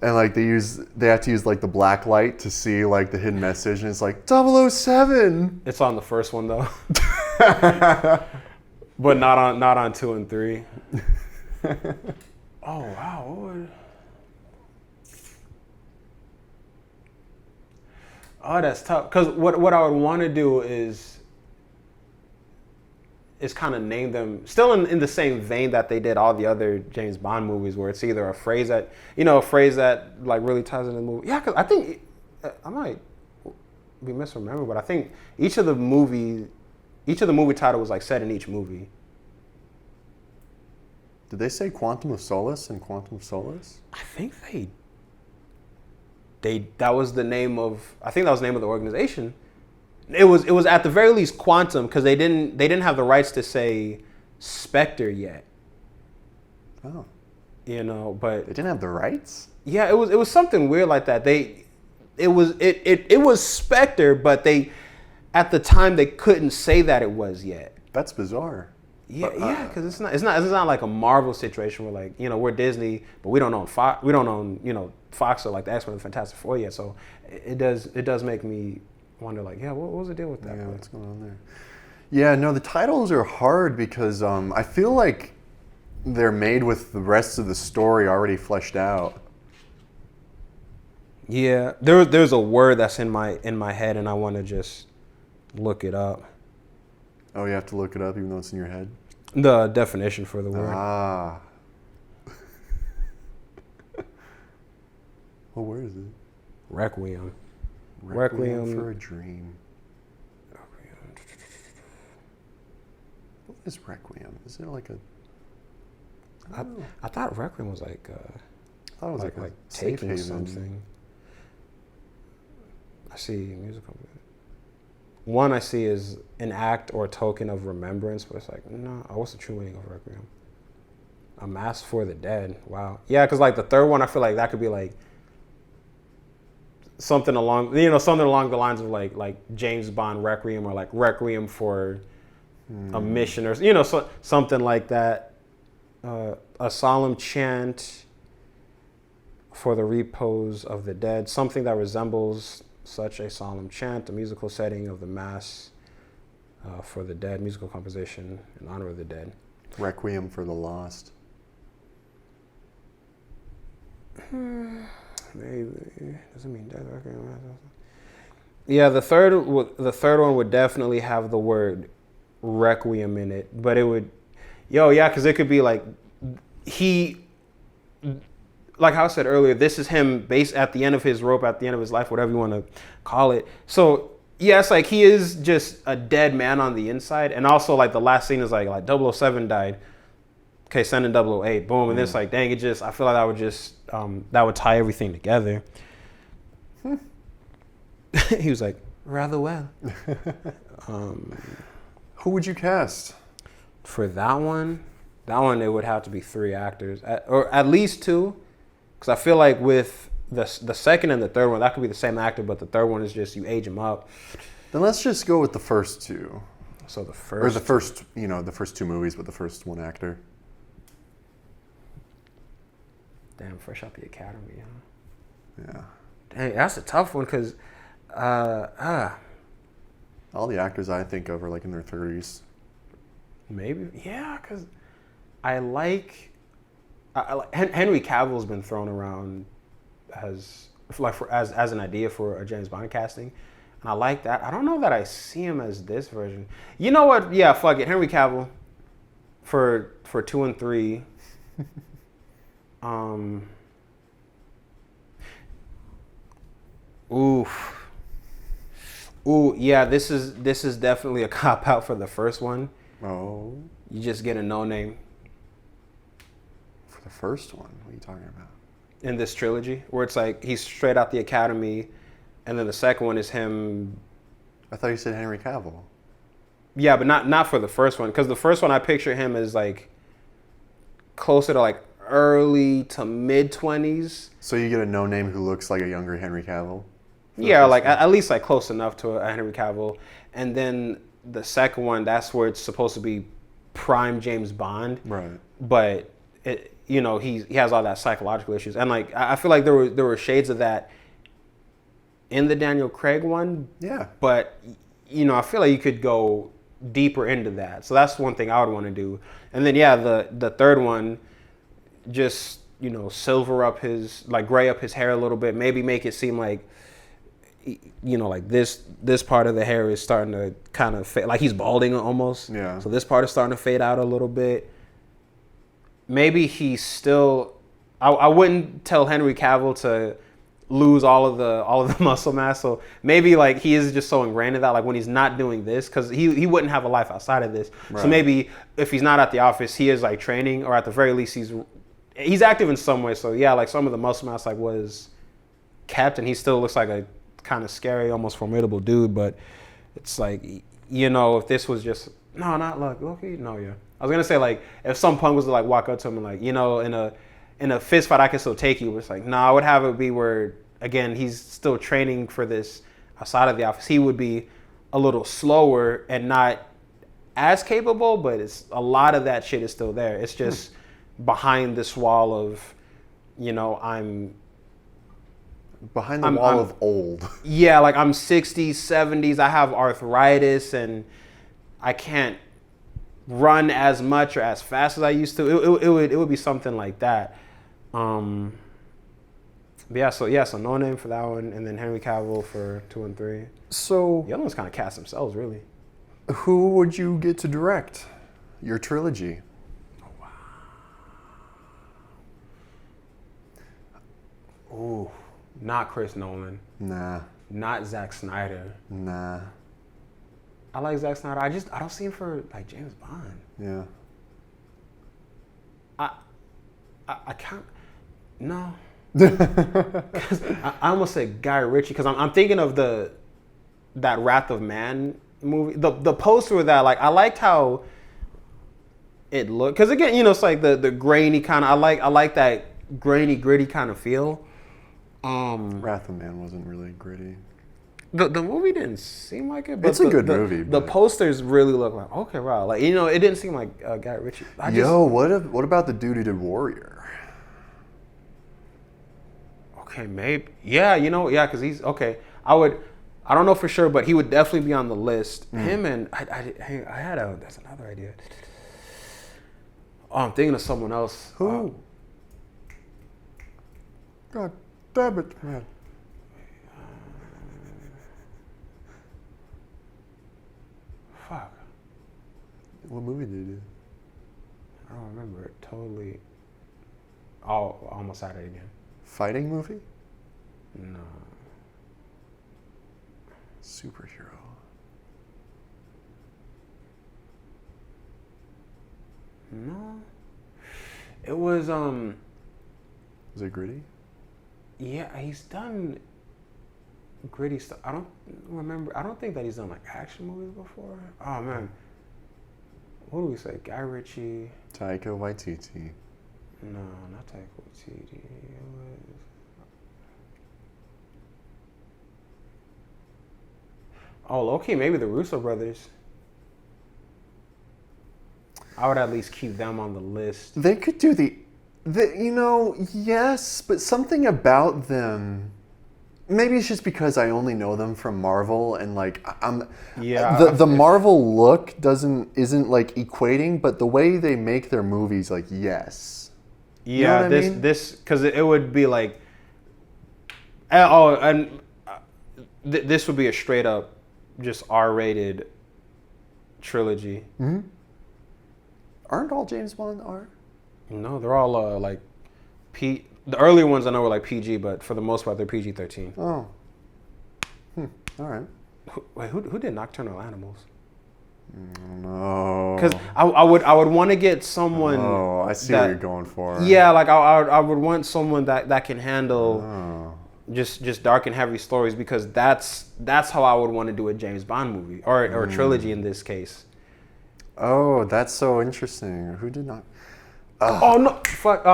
and like they have to use like the black light to see like the hidden message, and it's like 007. It's on the first one though, but not on 2 and 3. Oh wow, what would? Oh, that's tough. Because what I would want to do is kind of name them still in the same vein that they did all the other James Bond movies, where it's either a phrase that like really ties into the movie. Yeah, because I think I might be misremembering, but I think each of the movie title was like set in each movie. Did they say Quantum of Solace and Quantum of Solace? I think that was the name of, I think that was the name of the organization. It was at the very least Quantum, because they didn't have the rights to say Spectre yet. Oh. You know, but they didn't have the rights? Yeah, it was something weird like that. It was Spectre, but they at the time they couldn't say that it was yet. That's bizarre. Yeah, because it's not like a Marvel situation where like, you know, we're Disney, but we don't own Fox, you know, Fox or like the X-Men, the Fantastic Four yet. So it does make me wonder, like, yeah, what was the deal with that? Yeah, what's going on there? Yeah, no, the titles are hard because I feel like they're made with the rest of the story already fleshed out. Yeah, there's a word that's in my head, and I want to just look it up. Oh, you have to look it up even though it's in your head? The definition for the word. Ah. What word is it? Requiem. Requiem for a dream. What is Requiem? Is it like a... I thought Requiem was like... I thought it was like taking haven. something. I see musical. One I see is an act or token of remembrance, but it's like, no, what's the true meaning of Requiem? A mass for the dead. Wow. Yeah, because like the third one, I feel like that could be like something along the lines of like James Bond Requiem, or like Requiem for a mission, or something like that. A solemn chant for the repose of the dead, something that resembles such a solemn chant, a musical setting of the mass for the dead, musical composition in honor of the dead. Requiem for the Lost. Maybe doesn't mean death. Yeah, the third one would definitely have the word requiem in it, but it would, because it could be like like how I said earlier, this is him based at the end of his rope, at the end of his life, whatever you want to call it. So yeah, it's like he is just a dead man on the inside, and also like the last scene is like 007 died. Okay, send in 008, boom, and it's like, dang, I feel like that would just that would tie everything together. He was like, rather well. Who would you cast? For that one, it would have to be 3 actors, or at least 2, because I feel like with the second and the third one, that could be the same actor, but the third one is just you age him up. Then let's just go with the first 2. So the first 2 movies with the first 1 actor. Damn, fresh out the academy, huh? Yeah. Dang, that's a tough one because all the actors I think of are like in their 30s. Maybe. Yeah, because I like Henry Cavill's been thrown around as an idea for a James Bond casting, and I like that. I don't know that I see him as this version. You know what? Yeah, fuck it, Henry Cavill for 2 and 3. Ooh, yeah, this is definitely a cop out for the first one. Oh. You just get a no name. For the first one? What are you talking about? In this trilogy, where it's like he's straight out the academy, and then the second one is him. I thought you said Henry Cavill. Yeah, but not for the first one, because the first one I picture him as like closer to like early to mid 20s. So you get a no name who looks like a younger Henry Cavill? Yeah, like at least like close enough to a Henry Cavill. And then the second one, that's where it's supposed to be prime James Bond. Right. But he has all that psychological issues. And like I feel like there were shades of that in the Daniel Craig one. Yeah. But I feel like you could go deeper into that. So that's one thing I would want to do. And then the third one, just silver up his, like gray up his hair a little bit, maybe make it seem like like this part of the hair is starting to kind of fade, like he's balding almost. Yeah. So this part is starting to fade out a little bit. Maybe he's still, I wouldn't tell Henry Cavill to lose all of the muscle mass. So maybe like he is just so ingrained in that, like when he's not doing this, because he wouldn't have a life outside of this. Right. So maybe if he's not at the office, he is like training, or at the very least he's active in some way. So yeah, like some of the muscle mass like was kept, and he still looks like a kind of scary, almost formidable dude. But it's like, if this was just not Loki, no, yeah. I was gonna say like if some punk was to like walk up to him and like in a fist fight I can still take you. It's like I would have it be where again he's still training for this outside of the office. He would be a little slower and not as capable, but it's a lot of that shit is still there. It's just behind this wall of, I'm behind the wall of old. Yeah, like I'm 60s, 70s. I have arthritis and I can't run as much or as fast as I used to. It would be something like that. So no name for that one, and then Henry Cavill for 2 and 3. So the other ones kind of cast themselves, really. Who would you get to direct your trilogy? Ooh, not Chris Nolan. Nah. Not Zack Snyder. Nah. I like Zack Snyder. I don't see him for like James Bond. Yeah. I can't. No. I almost said Guy Ritchie because I'm thinking of that Wrath of Man movie. The poster with that, like I liked how it looked, because again, it's like the grainy kind of. I like that grainy, gritty kind of feel. Wrath of Man wasn't really gritty. The movie didn't seem like it, but it's a good movie. The posters really look like, okay, wow, like it didn't seem like Guy Ritchie. What about the dude who did Warrior? Okay, maybe. Yeah, because he's okay. I don't know for sure, but he would definitely be on the list. Him and that's another idea. I'm thinking of someone else. Who? God damn it, man. Fuck. What movie did he do? I don't remember it totally. Oh, almost at it again. Fighting movie? No. Superhero. No. It was Was it gritty? yeah, he's done gritty stuff. I don't remember. I don't think that he's done like action movies before. Oh man. What do we say? Guy Ritchie. Taika Waititi. No, not Taika Waititi. It was... Oh, okay, maybe the Russo brothers. I would at least keep them on the list. They could do the yes, but something about them. Maybe it's just because I only know them from Marvel, and like the Marvel look isn't like equating, but the way they make their movies, like yes. Yeah, you know what I mean? this because it would be like, this would be a straight up, just R-rated trilogy. Mm-hmm. Aren't all James Bond R? No, they're all like The earlier ones I know were like PG, but for the most part they're PG-13. Oh. All right. Who did Nocturnal Animals? No. Because I would want to get someone. Oh, I see what you're going for. Yeah, like I would want someone that can handle just dark and heavy stories, because that's how I would want to do a James Bond movie or a trilogy in this case. Oh, that's so interesting. Who did not? Oh no! Fuck.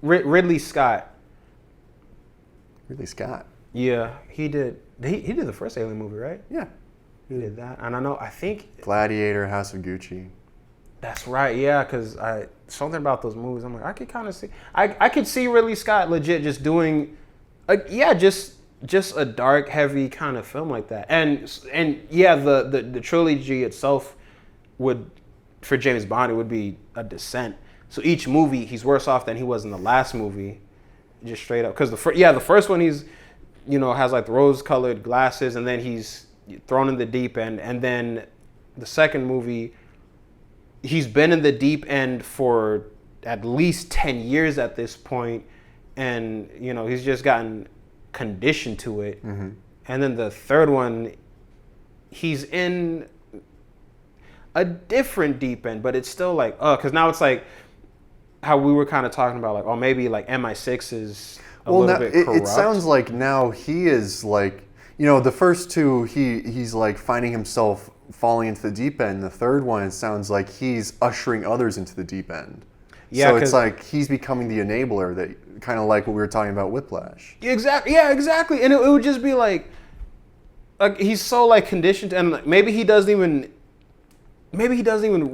Ridley Scott. Ridley Scott. Yeah, he did. He did the first Alien movie, right? Yeah. He did that, and I think Gladiator, House of Gucci. That's right. Yeah, because something about those movies, I'm like, I could kind of see. I could see Ridley Scott legit just doing, just a dark, heavy kind of film like that, and yeah, the trilogy itself would, for James Bond, it would be a descent. So each movie, he's worse off than he was in the last movie, just straight up. Because the first one, he's, has like the rose-colored glasses, and then he's thrown in the deep end. And then the second movie, he's been in the deep end for at least 10 years at this point, and he's just gotten conditioned to it. Mm-hmm. And then the third one, he's in a different deep end, but it's still like, because now it's like how we were kind of talking about, like, oh, maybe like MI6 is a little bit corrupt. It sounds like now he is like, the first two, he's like finding himself falling into the deep end. The third one, it sounds like he's ushering others into the deep end. Yeah, so it's like he's becoming the enabler, that kind of like what we were talking about Whiplash. Exactly. Yeah, exactly. And it would just be like he's so like conditioned, and like, maybe he doesn't even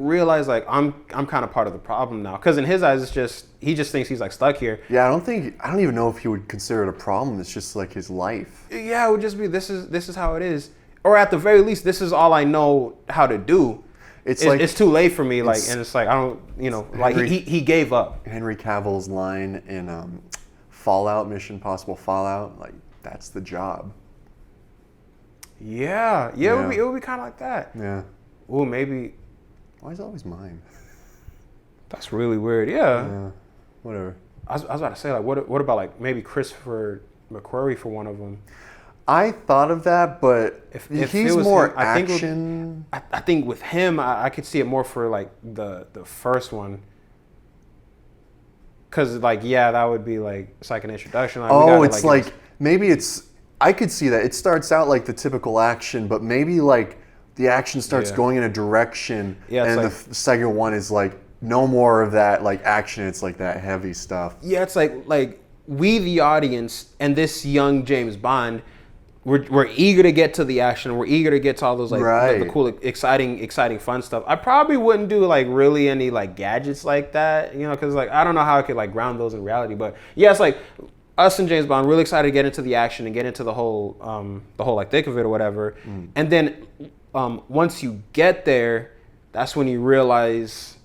realize like I'm kind of part of the problem now, because in his eyes he just thinks he's like stuck here. Yeah, I don't even know if he would consider it a problem. It's just like his life. Yeah, it would just be this is how it is, or at the very least this is all I know how to do. It's too late for me, like, and it's like I don't like he gave up. Henry Cavill's line in Fallout, Mission Impossible Fallout, like, that's the job. Yeah. It would be kind of like that. Yeah. Oh, maybe. Why is it always mine? That's really weird. Yeah. Whatever. I was about to say, like, what about like maybe Christopher McQuarrie for one of them? I thought of that, but if he's more him, action. I think with him, I could see it more for like the first one. Cause like, yeah, that would be like it's like an introduction. Like, maybe it's. I could see that it starts out like the typical action, but maybe like the action starts going in a direction, and like, the second one is like no more of that like action. It's like that heavy stuff. Yeah, it's like we, the audience, and this young James Bond, we're eager to get to the action. We're eager to get to all those like the cool, exciting, fun stuff. I probably wouldn't do like really any like gadgets like that, because like I don't know how I could like ground those in reality. But yeah, it's like us and James Bond really excited to get into the action and get into the whole like thick of it or whatever. And then once you get there, that's when you realize,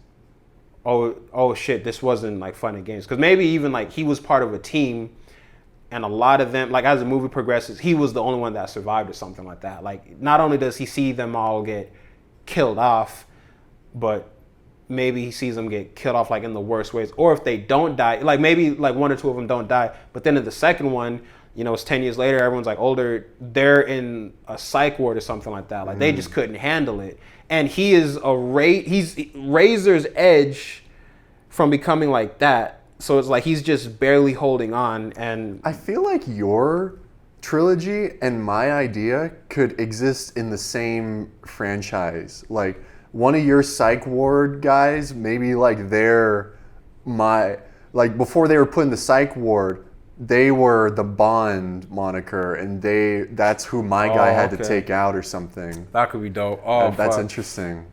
oh shit, this wasn't like fun and games. Because maybe even like he was part of a team, and a lot of them, like as the movie progresses, he was the only one that survived or something like that. Like not only does he see them all get killed off, but maybe he sees them get killed off like in the worst ways. Or if they don't die, like maybe like one or two of them don't die, but then in the second one, you know, it's 10 years later, everyone's like older, they're in a psych ward or something like that. Like they just couldn't handle it. And he is he's razor's edge from becoming like that. So it's like he's just barely holding on. And I feel like your trilogy and my idea could exist in the same franchise. Like one of your psych ward guys, maybe like like before they were put in the psych ward, they were the Bond moniker, and that's who my guy had to take out or something. That could be dope. Oh, that's interesting.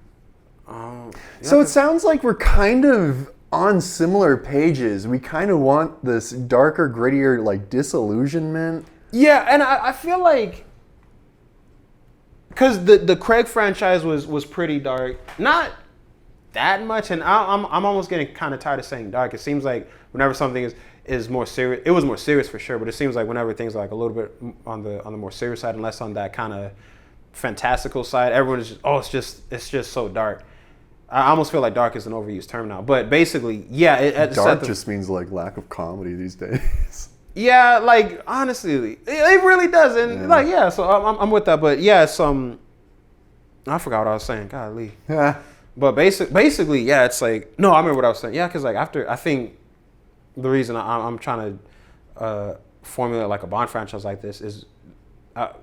Yeah, So it sounds like we're kind of on similar pages. We kind of want this darker, grittier, like disillusionment. Yeah, and I feel like because the Craig franchise was pretty dark, not that much, and I'm almost getting kind of tired of saying dark. It seems like whenever something is more serious, it was more serious for sure, but it seems like whenever things are like a little bit on the more serious side and less on that kind of fantastical side, everyone is just it's just so dark. I almost feel like dark is an overused term now, but basically, yeah, dark just means like lack of comedy these days. Yeah, like honestly, it really does, and like so I'm with that, but yeah, I forgot what I was saying. Golly. Yeah. But basically, yeah, it's like no, I remember what I was saying. Yeah, because like after I think the reason I'm trying to formulate like a Bond franchise like this is,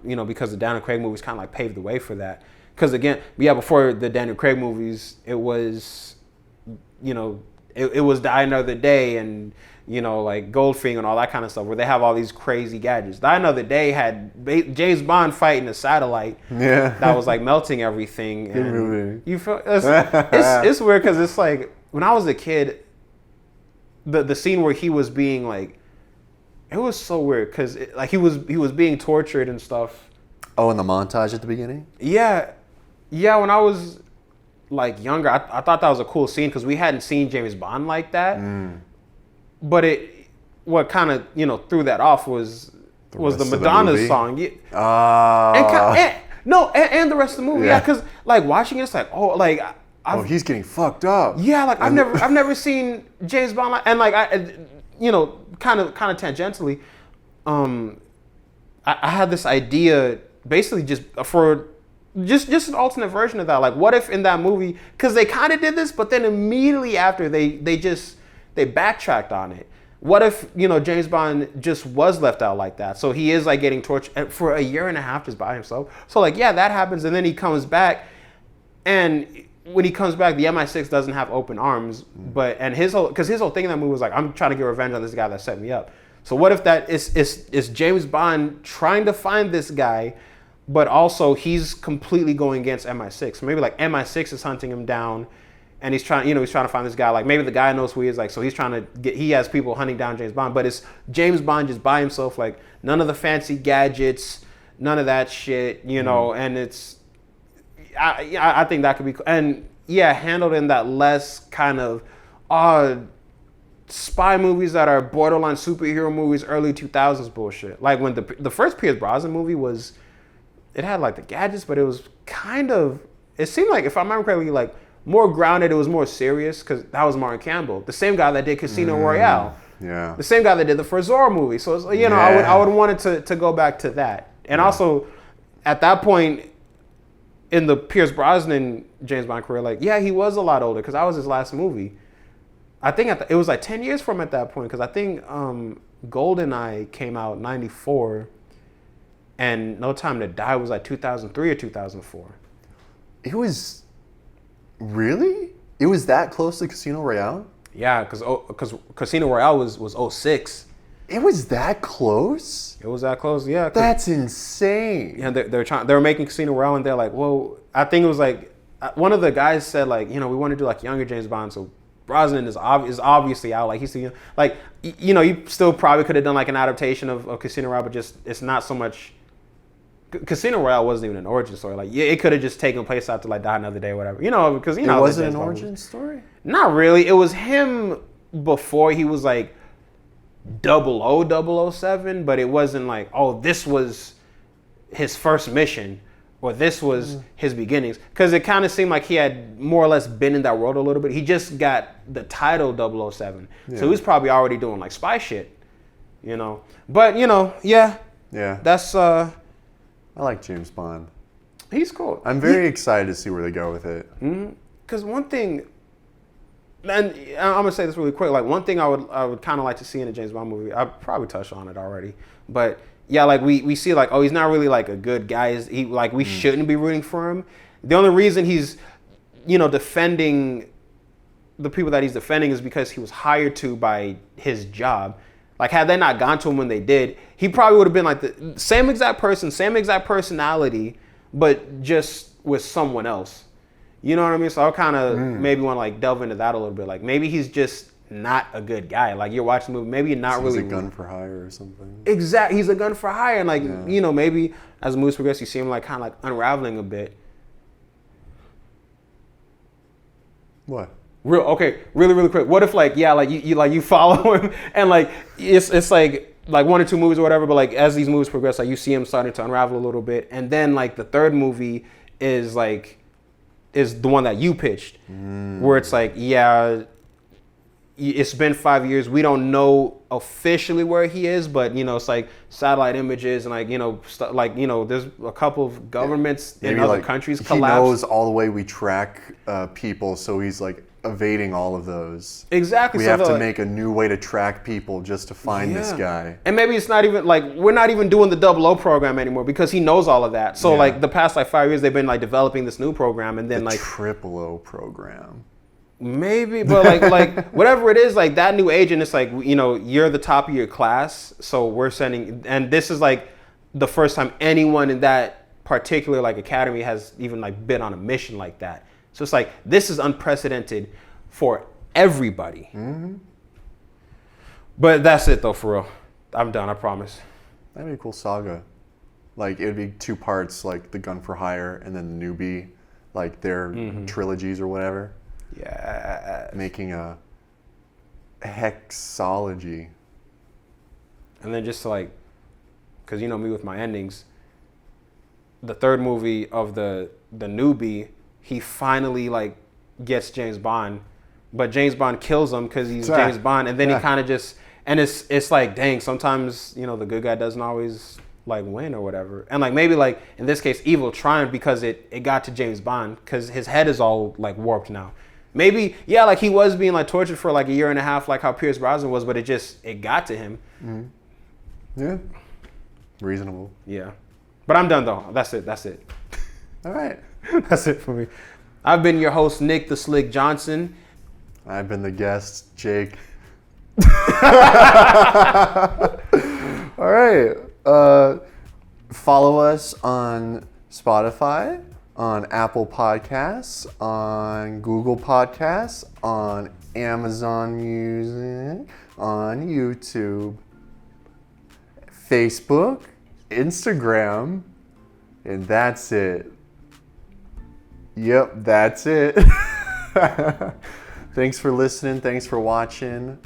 you know, because the Daniel Craig movies kind of like paved the way for that. Because again, before the Daniel Craig movies, it was, you know, it was Die Another Day and, you know, like Goldfinger and all that kind of stuff where they have all these crazy gadgets. Die Another Day had James Bond fighting a satellite that was like melting everything. Good movie. You feel it's weird because it's like when I was a kid, the scene where he was being like, it was so weird because like he was being tortured and stuff. Oh, in the montage at the beginning? Yeah, when I was like younger, I thought that was a cool scene because we hadn't seen James Bond like that. But what kind of, you know, threw that off was the Madonna song. And the rest of the movie. Yeah, because like watching it, it's like, oh, like he's getting fucked up. Yeah, like I've never seen James Bond and like you know, kind of tangentially, I had this idea basically just for just an alternate version of that. Like, what if in that movie, because they kind of did this, but then immediately after they backtracked on it. What if, you know, James Bond just was left out like that? So he is like getting tortured for a year and a half just by himself. So like, yeah, that happens, and then he comes back, and when he comes back, the MI6 doesn't have open arms, and his whole thing in that movie was like, I'm trying to get revenge on this guy that set me up. So what if that is James Bond trying to find this guy, but also he's completely going against MI6. So maybe like MI6 is hunting him down, and he's trying to find this guy. Like maybe the guy knows who he is. Like so he's trying to he has people hunting down James Bond, but it's James Bond just by himself. Like none of the fancy gadgets, none of that shit, you know. And it's I think that could be and handled in that less kind of spy movies that are borderline superhero movies, early 2000s bullshit. Like when the first Pierce Brosnan movie was. It had like the gadgets, but it was kind of, it seemed like, if I remember correctly, like more grounded, it was more serious because that was Martin Campbell, the same guy that did Casino Royale. Yeah. The same guy that did the first Zorro movie. So, it's, you know, I would want it to go back to that. And also, at that point in the Pierce Brosnan James Bond career, like, yeah, he was a lot older because that was his last movie. I think it was like 10 years from at that point because I think GoldenEye came out in 94. And No Time to Die was like 2003 or 2004. It was really? It was that close to Casino Royale? Yeah, because Casino Royale was 06. It was that close? It was that close, yeah. That's insane. Yeah, they were making Casino Royale, and they're like, well, I think it was like one of the guys said like, you know, we want to do like younger James Bond, so Brosnan is obviously out. Like he's like, you know, you still probably could have done like an adaptation of Casino Royale, but just it's not so much Casino Royale wasn't even an origin story. Like, yeah, it could have just taken place after like Die Another Day or whatever. Because It how wasn't the an James Bond origin movies. story? Not really. It was him before he was like 007, but it wasn't like, oh, this was his first mission or this was his beginnings. Because it kind of seemed like he had more or less been in that world a little bit. He just got the title 007. Yeah. So he's probably already doing like spy shit, But, yeah. Yeah. That's, I like James Bond. he's cool. I'm very excited to see where they go with it. Because one thing, and I'm gonna say this really quick. Like one thing I would kind of like to see in a James Bond movie. I probably touched on it already, but yeah, like we see like, oh, he's not really like a good guy. We shouldn't be rooting for him. The only reason he's, defending the people that he's defending is because he was hired to by his job. Like had they not gone to him when they did, he probably would have been like the same exact person, same exact personality, but just with someone else. You know what I mean? So I kind of maybe want to like delve into that a little bit. Like maybe he's just not a good guy. Like you're watching the movie, maybe you're not He's really a gun for hire or something. Exactly. He's a gun for hire, and like maybe as the movies progress, you see him like kind of like unraveling a bit. What? Really quick. What if like you follow him and like it's like one or two movies or whatever, but like as these movies progress, like you see him starting to unravel a little bit, and then like the third movie is the one that you pitched, where it's like, yeah, it's been 5 years. We don't know officially where he is, but it's like satellite images and like there's a couple of governments in other countries collapsed. He knows all the way we track people, so he's like evading all of those. Exactly. We have to make a new way to track people just to find this guy. And maybe it's not even like we're not even doing the 00 program anymore because he knows all of that. So like the past like 5 years they've been like developing this new program, and then the like 000 program. Maybe, but like whatever it is, like that new agent, it's like, you're the top of your class, so we're sending, and this is like the first time anyone in that particular like academy has even like been on a mission like that. So it's like, this is unprecedented for everybody. But that's it though, for real. I'm done, I promise. That'd be a cool saga. Like it would be 2 parts, like the gun for hire and then the newbie, like their trilogies or whatever. Yeah. Making a hexology. And then just like, because me with my endings, the third movie of the newbie, he finally like gets James Bond, but James Bond kills him because he's James Bond, and then he kind of just, and it's like, dang, sometimes the good guy doesn't always like win or whatever, and like maybe like in this case evil triumphed because it got to James Bond because his head is all like warped now. Maybe, yeah, like he was being like tortured for like a year and a half, like how Pierce Brosnan was, but it got to him. Yeah. Reasonable. Yeah. But I'm done though. That's it. All right. That's it for me. I've been your host, Nick the Slick Johnson. I've been the guest, Jake. All right. Follow us on Spotify, on Apple Podcasts, on Google Podcasts, on Amazon Music, on YouTube, Facebook, Instagram, and that's it. Yep, that's it. Thanks for listening. Thanks for watching.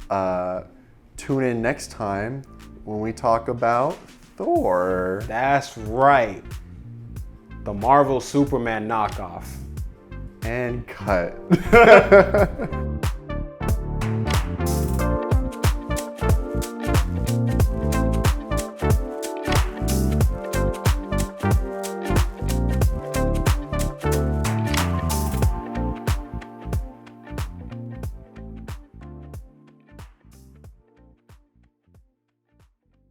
Tune in next time when we talk about Thor. That's right. The Marvel Superman knockoff. And cut.